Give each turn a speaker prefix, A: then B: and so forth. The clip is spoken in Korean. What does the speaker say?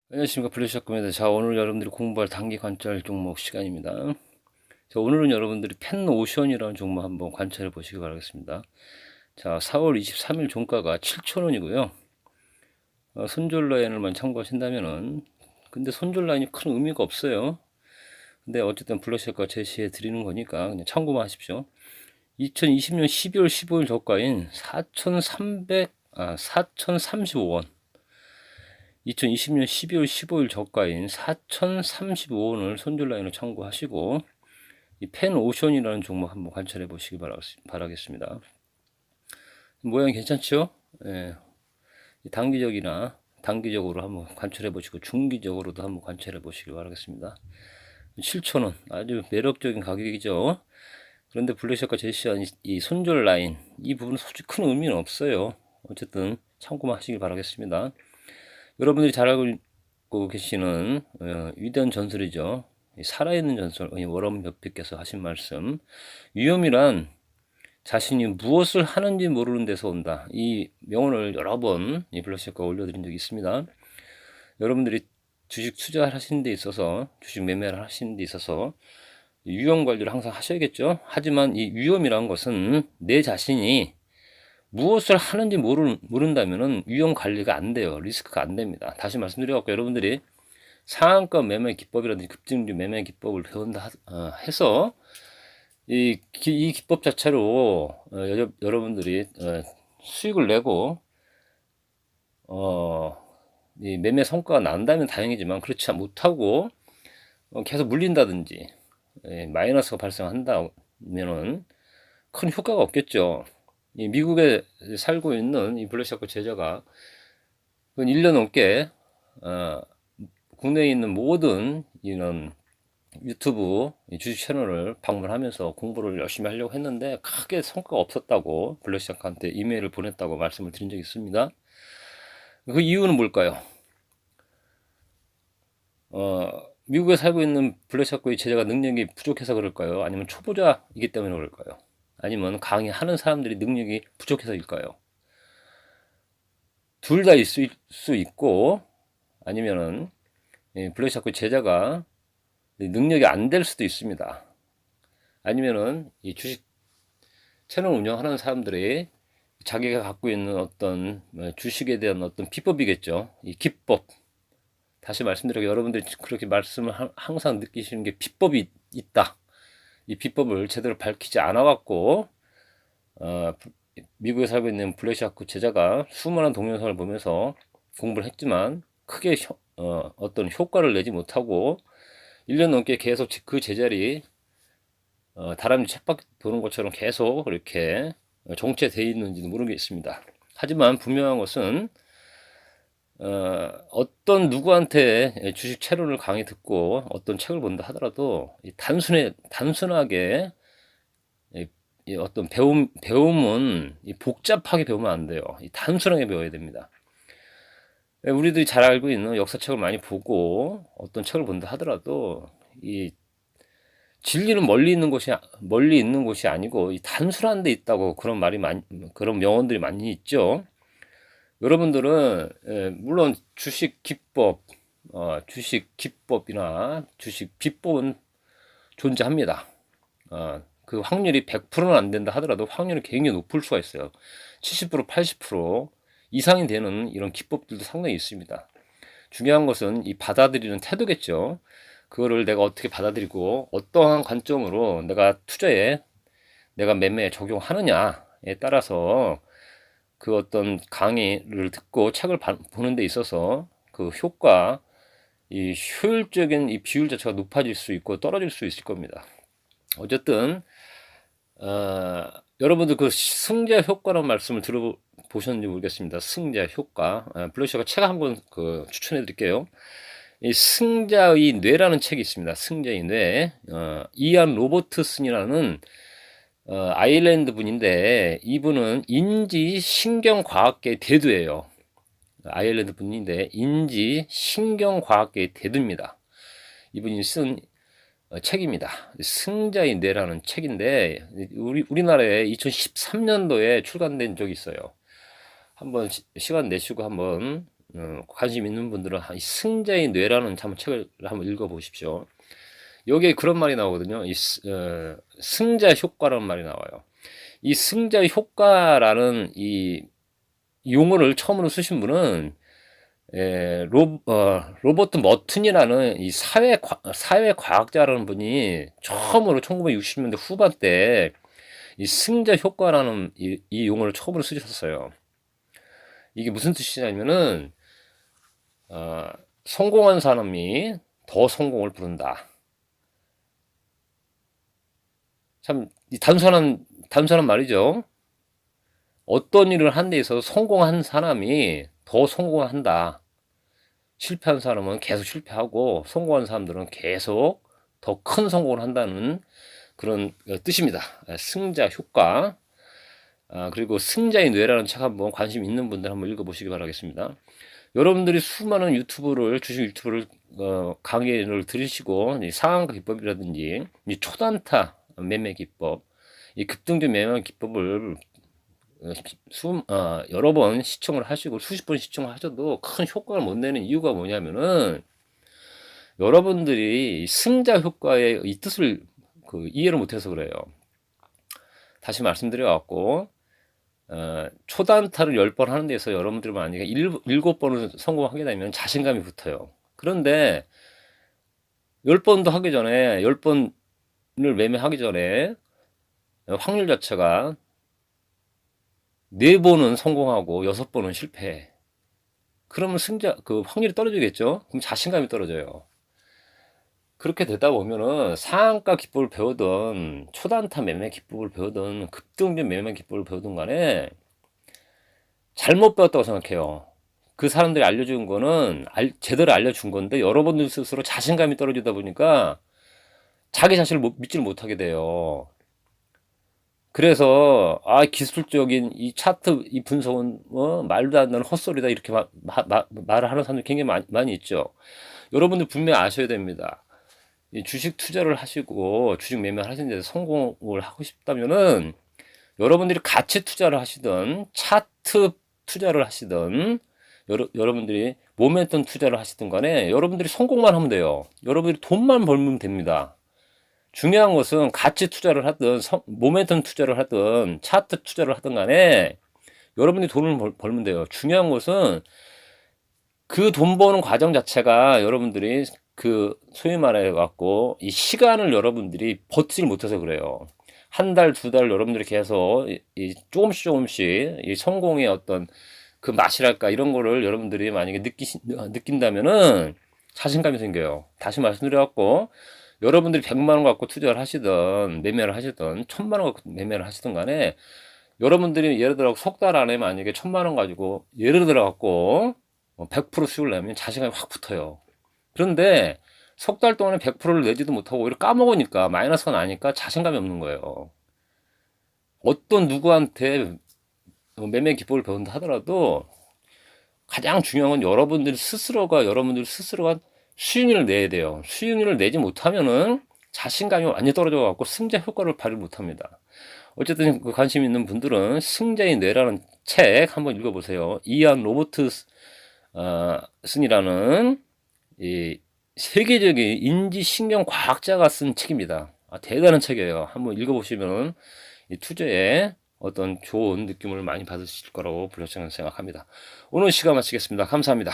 A: 안녕하십니까, 블루샷입니다. 자, 오늘 여러분들이 공부할 단기 관찰 종목 시간입니다. 자, 오늘은 여러분들이 펜오션이라는 종목 한번 관찰해 보시기 바라겠습니다. 자, 4월 23일 종가가 7,000원이고요. 손절 라인을만 참고하신다면은, 근데 손절 라인이 큰 의미가 없어요. 근데 어쨌든 블루샷과 제시해 드리는 거니까 그냥 참고만 하십시오. 2020년 12월 15일 저가인 4,035원. 2020년 12월 15일 저가인 4,035원을 손절 라인으로 참고하시고, 이 펜오션이라는 종목 한번 관찰해 보시기 바라겠습니다. 모양 괜찮죠? 예. 단기적으로 한번 관찰해 보시고, 중기적으로도 한번 관찰해 보시기 바라겠습니다. 7,000원. 아주 매력적인 가격이죠. 그런데 블루샷과 제시한 이 손절 라인, 이 부분은 솔직히 큰 의미는 없어요. 어쨌든 참고만 하시길 바라겠습니다. 여러분들이 잘 알고 계시는 위대한 전설이죠. 살아있는 전설, 워런 버핏께서 하신 말씀, 위험이란 자신이 무엇을 하는지 모르는 데서 온다. 이 명언을 여러 번 이 블로그에 올려드린 적이 있습니다. 여러분들이 주식 투자하시는 데 있어서, 주식 매매를 하시는 데 있어서 위험 관리를 항상 하셔야겠죠. 하지만 이 위험이란 것은 내 자신이 무엇을 하는지 모른다면은 위험 관리가 안 돼요. 리스크가 안 됩니다. 다시 말씀드려갖고 여러분들이 상한가 매매 기법이라든지 급등주 매매 기법을 배운다 해서 이 기법 자체로 여러분들이 수익을 내고 이 매매 성과가 난다면 다행이지만 그렇지 못하고 계속 물린다든지 마이너스가 발생한다면은 큰 효과가 없겠죠. 이 미국에 살고 있는 이 블랙샤크 제자가 1년 넘게 국내에 있는 모든 이런 유튜브 주식 채널을 방문하면서 공부를 열심히 하려고 했는데 크게 성과가 없었다고 블랙샤크한테 이메일을 보냈다고 말씀을 드린 적이 있습니다. 그 이유는 뭘까요? 미국에 살고 있는 블랙샤크의 제자가 능력이 부족해서 그럴까요? 아니면 초보자이기 때문에 그럴까요? 아니면 강의하는 사람들이 능력이 부족해서일까요? 둘 다 있을 수 있고, 아니면은 블랙샤크 제자가 능력이 안 될 수도 있습니다. 아니면은 이 주식 채널 운영하는 사람들이 자기가 갖고 있는 어떤 주식에 대한 어떤 비법이겠죠. 이 기법. 다시 말씀드리고 여러분들이 그렇게 말씀을 항상 느끼시는 게 비법이 있다. 이 비법을 제대로 밝히지 않아 갖고 미국에 살고 있는 블랙샤크 제자가 수많은 동영상을 보면서 공부를 했지만 크게 어떤 효과를 내지 못하고 1년 넘게 계속 그 제자리 다람쥐 쳇바퀴 도는 것처럼 계속 이렇게 정체되어 있는지는 모르겠습니다. 하지만 분명한 것은 어떤 누구한테 주식 채널을 강의 듣고 어떤 책을 본다 하더라도 단순하게 이 어떤 배움은 복잡하게 배우면 안 돼요. 단순하게 배워야 됩니다. 우리들이 잘 알고 있는 역사책을 많이 보고 어떤 책을 본다 하더라도 이 진리는 멀리 있는 곳이 아니고 이 단순한 데 있다고 그런 명언들이 많이 있죠. 여러분들은 물론 주식 기법이나 주식 비법은 존재합니다. 그 확률이 100%는 안 된다 하더라도 확률이 굉장히 높을 수가 있어요. 70%, 80% 이상이 되는 이런 기법들도 상당히 있습니다. 중요한 것은 이 받아들이는 태도겠죠. 그거를 내가 어떻게 받아들이고 어떠한 관점으로 내가 매매에 적용하느냐에 따라서 그 어떤 강의를 듣고 책을 보는 데 있어서 그 이 효율적인 이 비율 자체가 높아질 수 있고 떨어질 수 있을 겁니다. 어쨌든 여러분들 그 승자 효과라는 말씀을 들어보셨는지 모르겠습니다. 승자 효과. 블루셔가 책 한 권 추천해 드릴게요. 이 승자의 뇌라는 책이 있습니다. 승자의 뇌. 이안 로버트슨이라는 아일랜드 분인데 이분은 인지신경과학계의 대두예요. 아일랜드 분인데 인지신경과학계의 대두입니다. 이분이 쓴 책입니다. 승자의 뇌라는 책인데 우리나라에 2013년도에 출간된 적이 있어요. 한번 시간 내시고 한번 관심 있는 분들은 이 승자의 뇌라는 참 책을 한번 읽어보십시오. 여기에 그런 말이 나오거든요. 승자 효과라는 말이 나와요. 이 승자 효과라는 이 용어를 처음으로 쓰신 분은 로버트 머튼이라는 이 사회과학자라는 분이 처음으로 1960년대 후반 때 이 승자 효과라는 이 용어를 처음으로 쓰셨어요. 이게 무슨 뜻이냐면은 성공한 사람이 더 성공을 부른다. 참 단순한 말이죠. 어떤 일을 하는 데 있어서 성공한 사람이 더 성공을 한다. 실패한 사람은 계속 실패하고 성공한 사람들은 계속 더 큰 성공을 한다는 그런 뜻입니다. 승자 효과. 그리고 승자의 뇌라는 책 한번 관심 있는 분들 한번 읽어보시기 바라겠습니다. 여러분들이 수많은 주식 유튜브를 강의를 들으시고 상한가 기법이라든지 이 초단타 매매 기법, 이 급등주 매매 기법을 여러 번 시청을 하시고 수십 번 시청을 하셔도 큰 효과를 못 내는 이유가 뭐냐면은 여러분들이 승자 효과의 이 뜻을 이해를 못해서 그래요. 다시 말씀드려갖고 초단타를 10번 하는 데서 여러분들이 만약에 7번을 성공하게 되면 자신감이 붙어요. 그런데 10번도 하기 전에 10번을 매매하기 전에 확률 자체가 4번은 성공하고 6번은 실패해. 그러면 확률이 떨어지겠죠? 그럼 자신감이 떨어져요. 그렇게 되다 보면은 상한가 기법을 배우든 초단타 매매 기법을 배우든 급등주 매매 기법을 배우든 간에 잘못 배웠다고 생각해요. 그 사람들이 알려준 거는 제대로 알려준 건데 여러분들 스스로 자신감이 떨어지다 보니까 자기 자신을 믿지를 못하게 돼요. 그래서 기술적인 이 차트 이 분석은 말도 안 되는 헛소리다 이렇게 말을 하는 사람들이 굉장히 많이 있죠. 여러분들 분명히 아셔야 됩니다. 이 주식 투자를 하시고 주식 매매를 하시는 데서 성공을 하고 싶다면은 여러분들이 가치 투자를 하시든 차트 투자를 하시든 여러분들이 모멘텀 투자를 하시든 간에 여러분들이 성공만 하면 돼요. 여러분들이 돈만 벌면 됩니다. 중요한 것은 가치 투자를 하든 모멘텀 투자를 하든 차트 투자를 하든 간에 여러분들이 돈을 벌면 돼요. 중요한 것은 그 돈 버는 과정 자체가 여러분들이 소위 말해 갖고 이 시간을 여러분들이 버티질 못해서 그래요. 한 달, 두 달 여러분들이 계속 조금씩 이 성공의 어떤 그 맛이랄까 이런 거를 여러분들이 만약에 느낀다면은 자신감이 생겨요. 다시 말씀드려갖고 여러분들이 100만 원 갖고 투자를 하시든 매매를 하시든 1000만 원 갖고 매매를 하시든 간에 여러분들이 예를 들어 석 달 안에 만약에 1000만 원 가지고 예를 들어 갖고 100% 수익을 내면 자신감이 확 붙어요. 그런데 석 달 동안에 100%를 내지도 못하고 오히려 까먹으니까 마이너스가 나니까 자신감이 없는 거예요. 어떤 누구한테 매매 기법을 배운다 하더라도 가장 중요한 건 여러분들 스스로가 수익률을 내야 돼요. 수익률을 내지 못하면은 자신감이 완전히 떨어져 갖고 승자 효과를 발휘 못합니다. 어쨌든 관심 있는 분들은 승자의 뇌라는 책 한번 읽어보세요. 이안 로버트슨이라는 이 세계적인 인지신경 과학자가 쓴 책입니다. 대단한 책이에요. 한번 읽어보시면 이 투자에 어떤 좋은 느낌을 많이 받으실 거라고 생각합니다. 오늘 시간 마치겠습니다. 감사합니다.